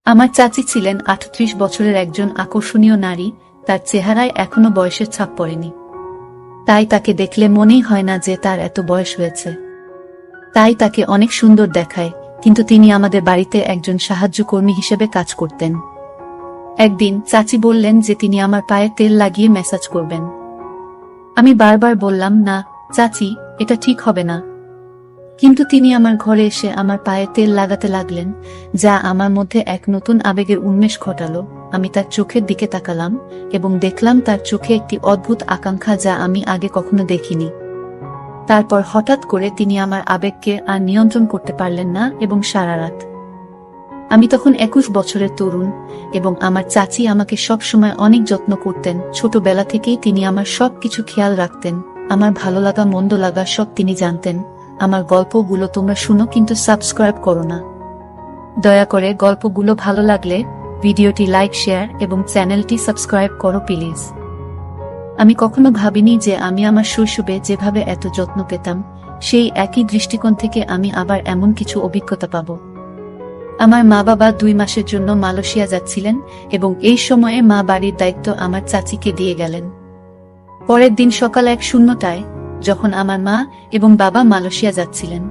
আমার চাচি ছিলেন ৩৮ বছরের একজন আকর্ষণীয় নারী, তার চেহারায় এখনো বয়সের ছাপ পড়েনি। তাই তাকে দেখলে মনেই হয় না যে তার এত বয়স হয়েছে। তাই তাকে অনেক সুন্দর দেখায়, কিন্তু তিনি আমাদের বাড়িতে একজন সাহায্যকর্মী হিসেবে কাজ করতেন। একদিন চাচি বললেন যে তিনি আমার পায়ে তেল লাগিয়ে ম্যাসাজ করবেন। আমি বারবার বললাম, না চাচি, এটা ঠিক হবে না। কিন্তু তিনি আমার ঘরে এসে আমার পায়ে তেল লাগাতে লাগলেন, যা আমার মধ্যে এক নতুন আবেগের উন্মেষ ঘটালো। আমি তার চোখের দিকে তাকালাম এবং দেখলাম তার চোখে একটি অদ্ভুত আকাঙ্ক্ষা, যা আমি আগে কখনো দেখিনি। তারপর হঠাৎ করে তিনি আমার আবেগকে আর নিয়ন্ত্রণ করতে পারলেন না এবং সারা রাত। আমি তখন ২১ বছরের তরুণ এবং আমার চাচি আমাকে সব সময় অনেক যত্ন করতেন। ছোটবেলা থেকেই তিনি আমার সবকিছু খেয়াল রাখতেন, আমার ভালো লাগা মন্দ লাগা সব তিনি জানতেন। আমার গল্পগুলো তোমরা শুনো, কিন্তু সাবস্ক্রাইব করো না। দয়া করে গল্পগুলো ভালো লাগলে ভিডিওটি লাইক, শেয়ার এবং চ্যানেলটি সাবস্ক্রাইব করো প্লিজ। আমি কখনো ভাবিনি যে আমি আমার শৈশবে যেভাবে এত যত্ন পেতাম, সেই একই দৃষ্টিকোণ থেকে আমি আবার এমন কিছু অভিজ্ঞতা পাব। আমার মা বাবা ২ মাসের জন্য মালয়েশিয়া যাচ্ছিলেন এবং এই সময়ে মা বাড়ির দায়িত্ব আমার চাচিকে দিয়ে গেলেন। পরের দিন সকাল ১:০০টায় যখন আমার মা এবং বাবা মালয়েশিয়া যাচ্ছিলেন,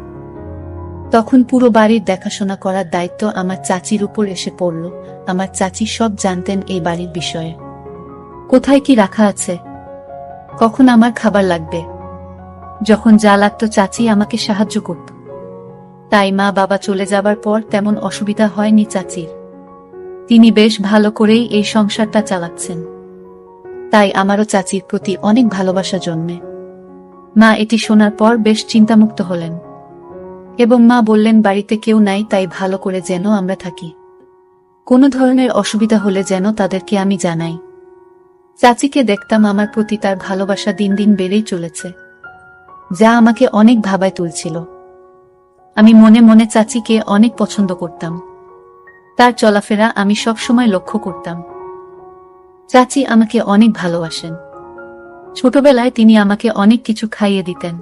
তখন পুরো বাড়ির দেখাশোনা করার দায়িত্ব আমার চাচির উপর এসে পড়ল। আমার চাচি সব জানতেন এই বাড়ির বিষয়ে, কোথায় কি রাখা আছে, কখন আমার খাবার লাগবে। যখন যা লাগতো চাচি আমাকে সাহায্য করত। তাই মা বাবা চলে যাবার পর তেমন অসুবিধা হয়নি চাচির। তিনি বেশ ভালো করেই এই সংসারটা চালাচ্ছেন। তাই আমারও চাচির প্রতি অনেক ভালোবাসা জন্মে। মা এটি শোনার পর বেশ চিন্তামুক্ত হলেন এবং মা বললেন, বাড়িতে কেউ নাই, তাই ভালো করে যেন আমরা থাকি। কোনো ধরনের অসুবিধা হলে যেন তাদেরকে আমি জানাই। চাচিকে দেখতাম আমার প্রতি তার ভালোবাসা দিন দিন বেড়েই চলেছে, যা আমাকে অনেক ভাবায় তুলছিল। আমি মনে মনে চাচিকে অনেক পছন্দ করতাম। তার চলাফেরা আমি সব সময় লক্ষ্য করতাম। চাচি আমাকে অনেক ভালোবাসেন। ছোটবেলায় তিনি আমাকে অনেক কিছু খাইয়ে দিতেন,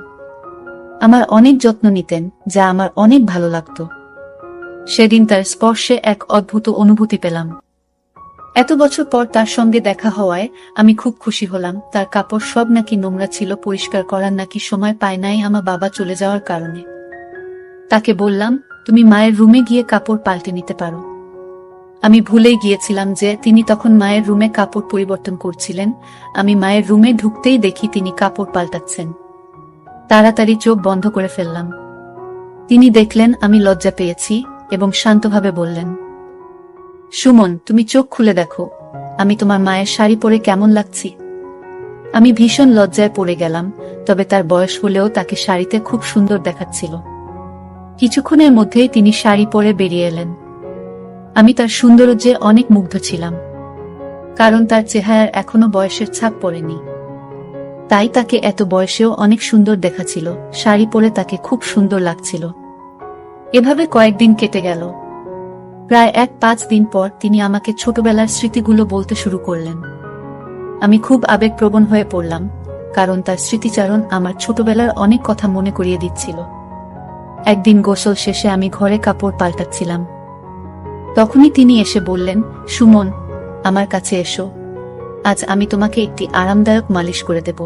আমার অনেক যত্ন নিতেন, যা আমার অনেক ভালো লাগত। সেদিন তার স্পর্শে এক অদ্ভুত অনুভূতি পেলাম। এত বছর পর তার সঙ্গে দেখা হওয়ায় আমি খুব খুশি হলাম। তার কাপড় সব নাকি নোংরা ছিল, পরিষ্কার করার নাকি সময় পায় নাই আমার বাবা চলে যাওয়ার কারণে। তাকে বললাম, তুমি মায়ের রুমে গিয়ে কাপড় পাল্টে নিতে পারো। আমি ভুলেই গিয়েছিলাম যে তিনি তখন মায়ের রুমে কাপড় পরিবর্তন করছিলেন। আমি মায়ের রুমে ঢুকতেই দেখি তিনি কাপড় পাল্টাচ্ছেন। তাড়াতাড়ি চোখ বন্ধ করে ফেললাম। তিনি দেখলেন আমি লজ্জা পেয়েছি এবং শান্তভাবে বললেন, সুমন, তুমি চোখ খুলে দেখো, আমি তোমার মায়ের শাড়ি পরে কেমন লাগছি। আমি ভীষণ লজ্জায় পড়ে গেলাম, তবে তার বয়স হলেও তাকে শাড়িতে খুব সুন্দর দেখাচ্ছিল। কিছুক্ষণের মধ্যেই তিনি শাড়ি পরে বেরিয়ে এলেন। আমি তার সৌন্দর্যে অনেক মুগ্ধ ছিলাম, কারণ তার চেহারার এখনো বয়সের ছাপ পড়েনি। তাই তাকে এত বয়সেও অনেক সুন্দর দেখাচ্ছিল। শাড়ি পরে তাকে খুব সুন্দর লাগছিল। এভাবে কয়েকদিন কেটে গেল। প্রায় ৫ দিন পর তিনি আমাকে ছোটবেলার স্মৃতিগুলো বলতে শুরু করলেন। আমি খুব আবেগপ্রবণ হয়ে পড়লাম, কারণ তার স্মৃতিচারণ আমার ছোটবেলার অনেক কথা মনে করিয়ে দিচ্ছিল। একদিন গোসল শেষে আমি ঘরে কাপড় পাল্টাচ্ছিলাম। তখনই তিনি এসে বললেন, সুমন, আমার কাছে এসো, আজ আমি তোমাকে একটি আরামদায়ক মালিশ করে দেব।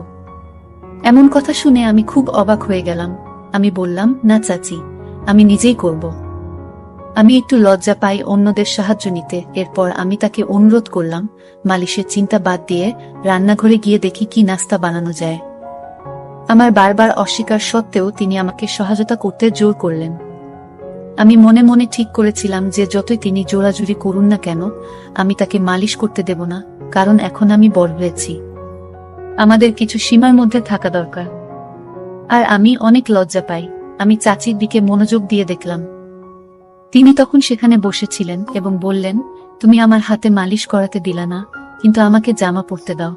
এমন কথা শুনে আমি খুব অবাক হয়ে গেলাম। আমি বললাম, না চাচি, আমি নিজেই করব। আমি একটু লজ্জা পাই অন্যদের সাহায্য নিতে। এরপর আমি তাকে অনুরোধ করলাম, মালিশের চিন্তা বাদ দিয়ে রান্নাঘরে গিয়ে দেখি কি নাস্তা বানানো যায়। আমার বারবার অস্বীকার সত্ত্বেও তিনি আমাকে সহায়তা করতে জোর করলেন। আমি মনে মনে ঠিক করেছিলাম যে যতই তিনি জোরাজুরি করুন না কেন, আমি তাকে মালিশ করতে দেব না, কারণ এখন আমি বড় হয়েছি। আমাদের কিছু সীমার মধ্যে থাকা দরকার। আর আমি অনেক লজ্জা পাই। আমি চাচির দিকে মনোযোগ দিয়ে দেখলাম। তিনি তখন সেখানে বসেছিলেন এবং বললেন, তুমি আমার হাতে মালিশ করাতে দিলা না, কিন্তু আমাকে জামা পরতে দাও।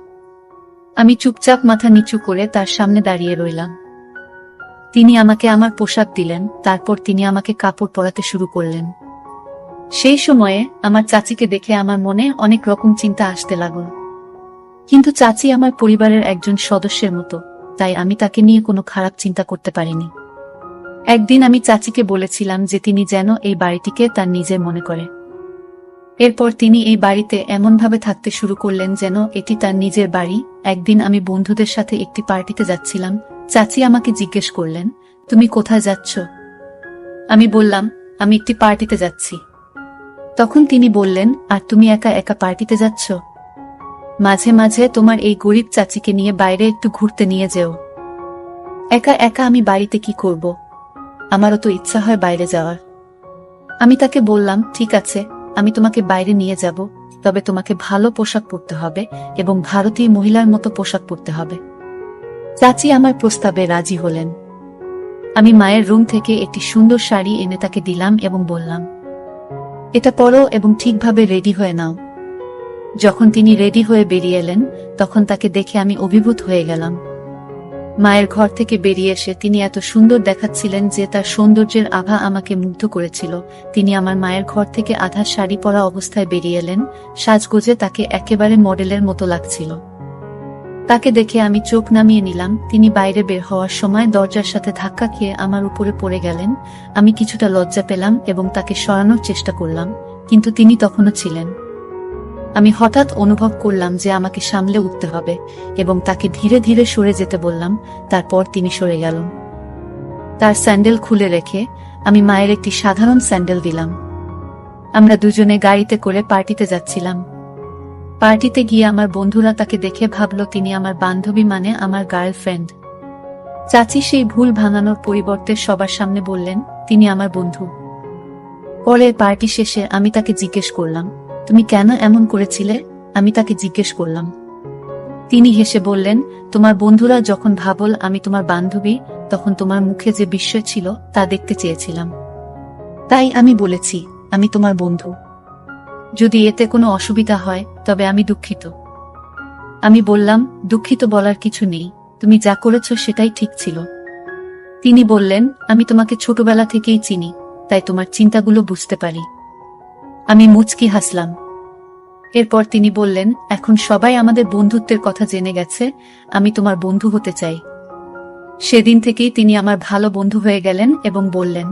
আমি চুপচাপ মাথা নিচু করে তার সামনে দাঁড়িয়ে রইলাম। তিনি আমাকে আমার পোশাক দিলেন, তারপর তিনি আমাকে কাপড় পরাতে শুরু করলেন। সেই সময়ে আমার চাচিকে দেখে আমার মনে অনেক রকম চিন্তা আসতে লাগল। কিন্তু চাচি আমার পরিবারের একজন সদস্যের মতো, তাই আমি তাকে নিয়ে কোনো খারাপ চিন্তা করতে পারিনি। একদিন আমি চাচিকে বলেছিলাম যে তিনি যেন এই বাড়িটিকে তার নিজের মনে করে। এরপর তিনি এই বাড়িতে এমনভাবে থাকতে শুরু করলেন যেন এটি তার নিজের বাড়ি। একদিন আমি বন্ধুদের সাথে একটি পার্টিতে যাচ্ছিলাম। চাচি আমাকে জিজ্ঞেস করলেন, তুমি কোথায় যাচ্ছ? আমি বললাম, আমি একটি পার্টিতে যাচ্ছি। তখন তিনি বললেন, আর তুমি একা একা পার্টিতে যাচ্ছ? মাঝে মাঝে তোমার এই গরিব চাচিকে নিয়ে বাইরে একটু ঘুরতে নিয়ে যেও। একা একা আমি বাড়িতে কি করব? আমারও তো ইচ্ছা হয় বাইরে যাওয়ার। আমি তাকে বললাম, ঠিক আছে, আমি তোমাকে বাইরে নিয়ে যাব, তবে তোমাকে ভালো পোশাক পরতে হবে এবং ভারতীয় মহিলার মতো পোশাক পরতে হবে। চাচি আমার প্রস্তাবে রাজি হলেন। আমি মায়ের রুম থেকে একটি সুন্দর শাড়ি এনে তাকে দিলাম এবং বললাম, এটা পরো এবং ঠিকভাবে রেডি হয়ে নাও। যখন তিনি রেডি হয়ে বেরিয়ে এলেন, তখন তাকে দেখে আমি অভিভূত হয়ে গেলাম। মায়ের ঘর থেকে বেরিয়ে এসে তিনি এত সুন্দর দেখাচ্ছিলেন যে তার সৌন্দর্যের আভা আমাকে মুগ্ধ করেছিল। তিনি আমার মায়ের ঘর থেকে আধা শাড়ি পরা অবস্থায় বেরিয়ে এলেন। সাজগোজে তাকে একেবারে মডেলের মতো লাগছিল। তাকে দেখে আমি চোখ নামিয়ে নিলাম। তিনি বাইরে বের হওয়ার সময় দরজার সাথে ধাক্কা খেয়ে আমার উপরে পড়ে গেলেন। আমি কিছুটা লজ্জা পেলাম এবং তাকে সরানোর চেষ্টা করলাম, কিন্তু তিনি তখনও ছিলেন। আমি হঠাৎ অনুভব করলাম যে আমাকে সামলে উঠতে হবে এবং তাকে ধীরে ধীরে সরে যেতে বললাম। তারপর তিনি সরে গেলেন। তার স্যান্ডেল খুলে রেখে আমি মায়ের একটি সাধারণ স্যান্ডেল দিলাম। আমরা দুজনে গাড়িতে করে পার্টিতে যাচ্ছিলাম। পার্টিতে গিয়ে আমার বন্ধুরা তাকে দেখে ভাবল তিনি আমার বান্ধবী, মানে আমার গার্লফ্রেন্ড। চাচি সেই ভুল ভাঙানোর পরিবর্তে সবার সামনে বললেন, তিনি আমার বন্ধু। পরে পার্টি শেষে আমি তাকে জিজ্ঞেস করলাম, তুমি কেন এমন করেছিলে? আমি তাকে জিজ্ঞেস করলাম। তিনি হেসে বললেন, তোমার বন্ধুরা যখন ভাবল আমি তোমার বান্ধবী, তখন তোমার মুখে যে বিস্ময় ছিল তা দেখতে চেয়েছিলাম। তাই আমি বলেছি আমি তোমার বন্ধু। যদি এতে কোনো অসুবিধা হয় তবে আমি দুঃখিত। আমি বললাম, দুঃখিত বলার কিছু নেই, তুমি যা করেছ সেটাই ঠিক ছিল। তিনি বললেন, আমি তোমাকে ছোটবেলা থেকেই চিনি, তাই তোমার চিন্তাগুলো বুঝতে পারি। আমি মুচকি হাসলাম। এরপর তিনি বললেন, এখন সবাই আমাদের বন্ধুত্বের কথা জেনে গেছে, আমি তোমার বন্ধু হতে চাই। সেদিন থেকেই তিনি আমার ভালো বন্ধু হয়ে গেলেন এবং বললেন,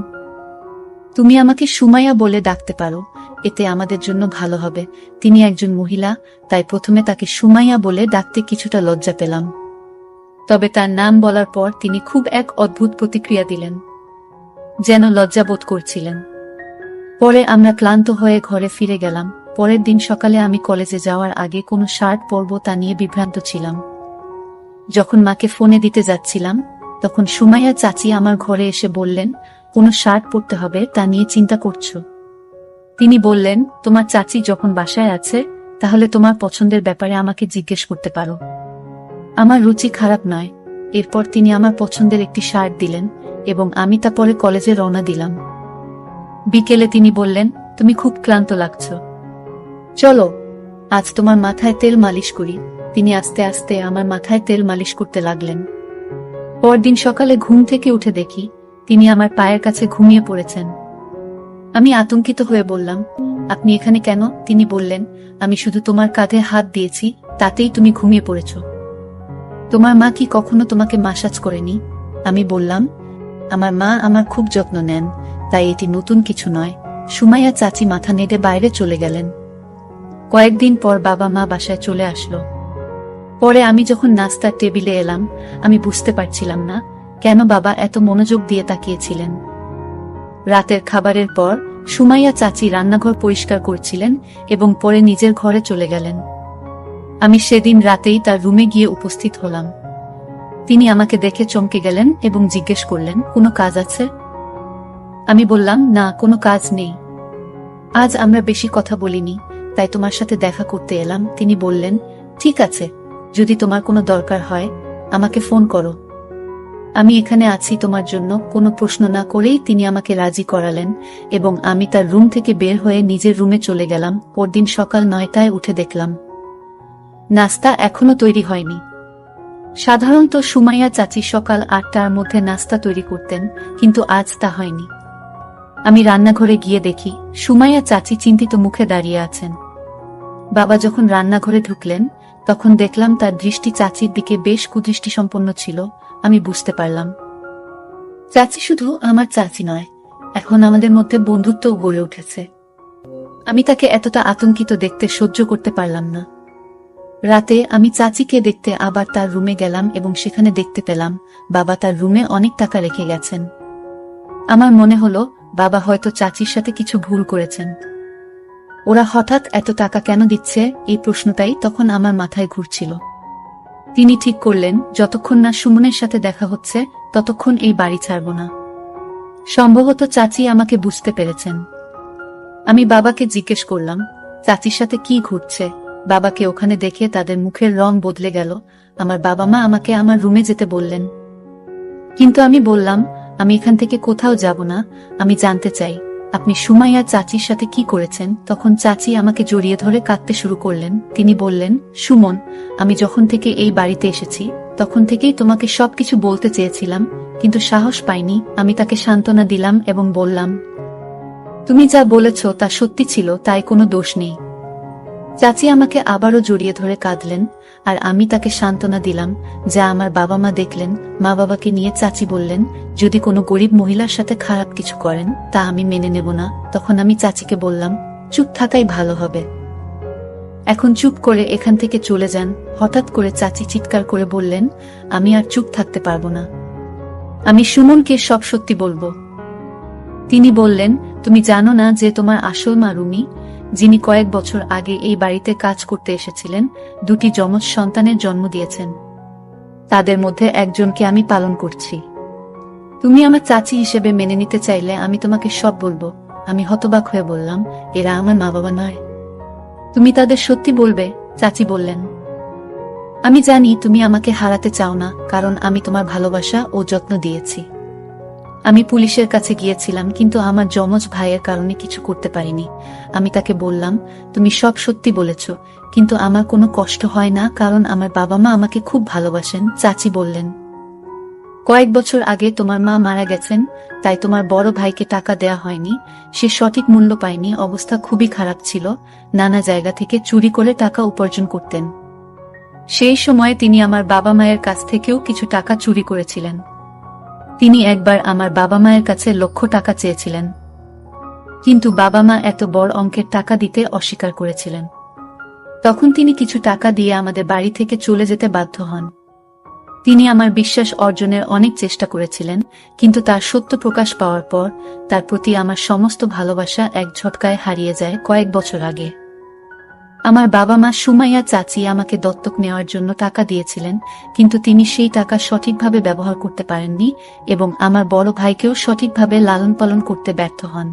তুমি আমাকে সুমাইয়া বলে ডাকতে পারো, এতে আমাদের জন্য ভালো হবে। তিনি একজন মহিলা, তাই প্রথমে তাকে সুমাইয়া বলে ডাকতে কিছুটা লজ্জা পেলাম। তবে তার নাম বলার পর তিনি খুব এক অদ্ভুত প্রতিক্রিয়া দিলেন, যেন লজ্জাবোধ করছিলেন। পরে আমরা ক্লান্ত হয়ে ঘরে ফিরে গেলাম। পরের দিন সকালে আমি কলেজে যাওয়ার আগে কোনো শার্ট পরব তা নিয়ে বিভ্রান্ত ছিলাম। যখন মাকে ফোনে দিতে যাচ্ছিলাম, তখন সুমাইয়া চাচি আমার ঘরে এসে বললেন, কোনো শার্ট পরতে হবে তা নিয়ে চিন্তা করছো? তিনি বললেন, তোমার চাচি যখন বাসায় আছে তাহলে তোমার পছন্দের ব্যাপারে আমাকে জিজ্ঞেস করতে পারো, আমার রুচি খারাপ নয়। এরপর তিনি আমার পছন্দের একটি শার্ট দিলেন এবং আমি তা পরে কলেজে রওনা দিলাম। বিকেলে তিনি বললেন, তুমি খুব ক্লান্ত লাগছো, চলো আজ তোমার মাথায় তেল মালিশ করি। তিনি আস্তে আস্তে আমার মাথায় তেল মালিশ করতে লাগলেন। পরদিন সকালে ঘুম থেকে উঠে দেখি তিনি আমার পায়ের কাছে ঘুমিয়ে পড়েছেন। আমি আতঙ্কিত হয়ে বললাম, আপনি এখানে কেন? তিনি বললেন, আমি শুধু তোমার কাঁধে হাত দিয়েছি, তাতেই তুমি ঘুমিয়ে পড়েছ। তোমার মা কি কখনো তোমাকে মাসাজ করেনি? আমি বললাম, আমার মা আমার খুব যত্ন নেন, তাই এটি নতুন কিছু নয়। সুমাইয়া চাচি মাথা নেড়ে বাইরে চলে গেলেন। কয়েকদিন পর বাবা মা বাসায় চলে আসলো। পরে আমি যখন নাস্তার টেবিলে এলাম, আমি বুঝতে পারছিলাম না কেন বাবা এত মনোযোগ দিয়ে তাকিয়েছিলেন। রাতের খাবারের পর সুমাইয়া চাচি রান্নাঘর পরিষ্কার করছিলেন এবং পরে নিজের ঘরে চলে গেলেন। আমি সেদিন রাতেই তার রুমে গিয়ে উপস্থিত হলাম। তিনি আমাকে দেখে চমকে গেলেন এবং জিজ্ঞেস করলেন, কোনো কাজ আছে? আমি বললাম, না, কোনো কাজ নেই। আজ আমরা বেশি কথা বলিনি, তাই তোমার সাথে দেখা করতে এলাম। তিনি বললেন, ঠিক আছে, যদি তোমার কোনো দরকার হয় আমাকে ফোন করো, আমি এখানে আছি তোমার জন্য। কোনো প্রশ্ন না করেই তিনি আমাকে রাজি করালেন এবং আমি তার রুম থেকে বের হয়ে নিজের রুমে চলে গেলাম। পরদিন সকাল 9টায় উঠে দেখলাম নাস্তা এখনো তৈরি হয়নি। সাধারণত সুমাইয়া চাচি সকাল 8টার মধ্যে নাস্তা তৈরি করতেন, কিন্তু আজ তা হয়নি। আমি রান্নাঘরে গিয়ে দেখি সুমাইয়া চাচি চিন্তিত মুখে দাঁড়িয়ে আছেন। বাবা যখন রান্নাঘরে ঢুকলেন তখন দেখলাম তার দৃষ্টি চাচির দিকে বেশ কুদৃষ্টিসম্পন্ন ছিল। আমি বুঝতে পারলাম চাচি শুধু আমার চাচি নয়, এখন আমাদের মধ্যে বন্ধুত্ব গড়ে উঠেছে। আমি তাকে এতটা আতঙ্কিত দেখতে সহ্য করতে পারলাম না। রাতে আমি চাচিকে দেখতে আবার তার রুমে গেলাম এবং সেখানে দেখতে পেলাম বাবা তার রুমে অনেক টাকা রেখে গেছেন। আমার মনে হলো বাবা হয়তো চাচির সাথে কিছু ভুল করেছেন। ওরা হঠাৎ এত টাকা কেন দিচ্ছে, এই প্রশ্নটাই তখন আমার মাথায় ঘুরছিল। তিনি ঠিক করলেন যতক্ষণ না সুমনের সাথে দেখা হচ্ছে ততক্ষণ এই বাড়ি ছাড়ব না। সম্ভবত চাচি আমাকে বুঝতে পেরেছেন। আমি বাবাকে জিজ্ঞেস করলাম, চাচির সাথে কি ঘুরছে? বাবাকে ওখানে দেখে তাদের মুখের রং বদলে গেল। আমার বাবা মা আমাকে আমার রুমে যেতে বললেন, কিন্তু আমি বললাম আমি এখান থেকে কোথাও যাব না, আমি জানতে চাই আপনি সুমাইয়া চাচির সাথে কি করেছেন। তখন চাচি আমাকে জড়িয়ে ধরে কাঁদতে শুরু করলেন। তিনি বললেন, সুমন, আমি যখন থেকে এই বাড়িতে এসেছি তখন থেকেই তোমাকে সবকিছু বলতে চেয়েছিলাম, কিন্তু সাহস পাইনি। আমি তাকে সান্ত্বনা দিলাম এবং বললাম, তুমি যা বলেছ তা সত্যি ছিল, তাই কোনো দোষ নেই। চাচি আমাকে আবারও জড়িয়ে ধরে কাঁদলেন আর আমি তাকে সান্ত্বনা দিলাম যা আমার বাবা মা দেখলেন। মা বাবাকে নিয়ে চাচি বললেন, যদি কোনো গরিব মহিলার সাথে খারাপ কিছু করেন তা আমি মেনে নেব না। তখন আমি চাচিকে বললাম, চুপ থাকাই ভালো হবে, এখন চুপ করে এখান থেকে চলে যান। হঠাৎ করে চাচি চিৎকার করে বললেন, আমি আর চুপ থাকতে পারবো না, আমি সুমনকে সব সত্যি বলবো। তিনি বললেন, তুমি জানো না যে তোমার আসল মা রুমি, যিনি কয়েক বছর আগে এই বাড়িতে কাজ করতে এসেছিলেন, দুটি যমজ সন্তানের জন্ম দিয়েছেন। তাদের মধ্যে একজনকে আমি পালন করছি। তুমি আমার চাচি হিসেবে মেনে নিতে চাইলে আমি তোমাকে সব বলবো। আমি হতবাক হয়ে বললাম, এরা আমার মা বাবা নয়, তুমি তাদের সত্যি বলবে? চাচি বললেন, আমি জানি তুমি আমাকে হারাতে চাও না, কারণ আমি তোমার ভালোবাসা ও যত্ন দিয়েছি। আমি পুলিশের কাছে গিয়েছিলাম, কিন্তু আমার যমজ ভাইয়ের কারণে কিছু করতে পারিনি। আমি তাকে বললাম, তুমি সব সত্যি বলেছ, কিন্তু আমার কোনো কষ্ট হয় না, কারণ আমার বাবা মা আমাকে খুব ভালোবাসেন। চাচি বললেন, কয়েক বছর আগে তোমার মা মারা গেছেন, তাই তোমার বড় ভাইকে টাকা দেয়া হয়নি। সে সঠিক মূল্য পায়নি, অবস্থা খুবই খারাপ ছিল, নানা জায়গা থেকে চুরি করে টাকা উপার্জন করতেন। সেই সময়ে তিনি আমার বাবা মায়ের কাছ থেকেও কিছু টাকা চুরি করেছিলেন। তিনি একবার আমার বাবা মায়ের কাছে লক্ষ টাকা চেয়েছিলেন, কিন্তু বাবা মা এত বড় অঙ্কের টাকা দিতে অস্বীকার করেছিলেন। তখন তিনি কিছু টাকা দিয়ে আমাদের বাড়ি থেকে চলে যেতে বাধ্য হন। তিনি আমার বিশ্বাস অর্জনের অনেক চেষ্টা করেছিলেন, কিন্তু তার সত্য প্রকাশ পাওয়ার পর তার প্রতি আমার সমস্ত ভালোবাসা এক ঝটকায় হারিয়ে যায় কয়েক বছর আগে। আমার বাবা মা সুমাইয়া চাচি আমাকে দত্তক নেওয়ার জন্য টাকা দিয়েছিলেন, কিন্তু তিনি সেই টাকা সঠিকভাবে ব্যবহার করতে পারেননি এবং আমার বড় ভাইকেও সঠিকভাবে লালন পালন করতে ব্যর্থ হন।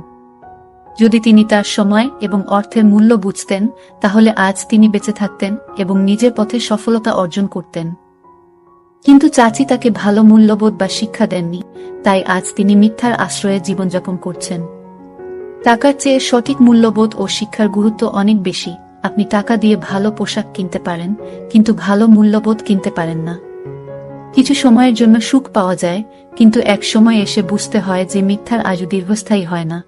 যদি তিনি তার সময় এবং অর্থের মূল্য বুঝতেন, তাহলে আজ তিনি বেঁচে থাকতেন এবং নিজের পথে সফলতা অর্জন করতেন। কিন্তু চাচি তাকে ভালো মূল্যবোধ বা শিক্ষা দেননি, তাই আজ তিনি মিথ্যার আশ্রয়ে জীবনযাপন করছেন। টাকার চেয়ে সঠিক মূল্যবোধ ও শিক্ষার গুরুত্ব অনেক বেশি। আপনি টাকা দিয়ে ভালো পোশাক কিনতে পারেন, কিন্তু ভালো মূল্যবোধ কিনতে পারেন না। কিছু সময়ের জন্য সুখ পাওয়া যায়, কিন্তু এক সময় এসে বুঝতে হয় যে মিথ্যার আজও দীর্ঘস্থায়ী হয় না।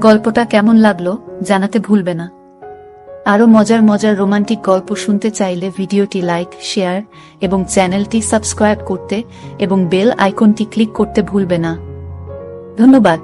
গল্পটা কেমন লাগলো জানাতে ভুলবে না। আরো মজার মজার রোমান্টিক গল্প শুনতে চাইলে ভিডিওটি লাইক, শেয়ার এবং চ্যানেলটি সাবস্ক্রাইব করতে এবং বেল আইকনটি ক্লিক করতে ভুলবে না। ধন্যবাদ।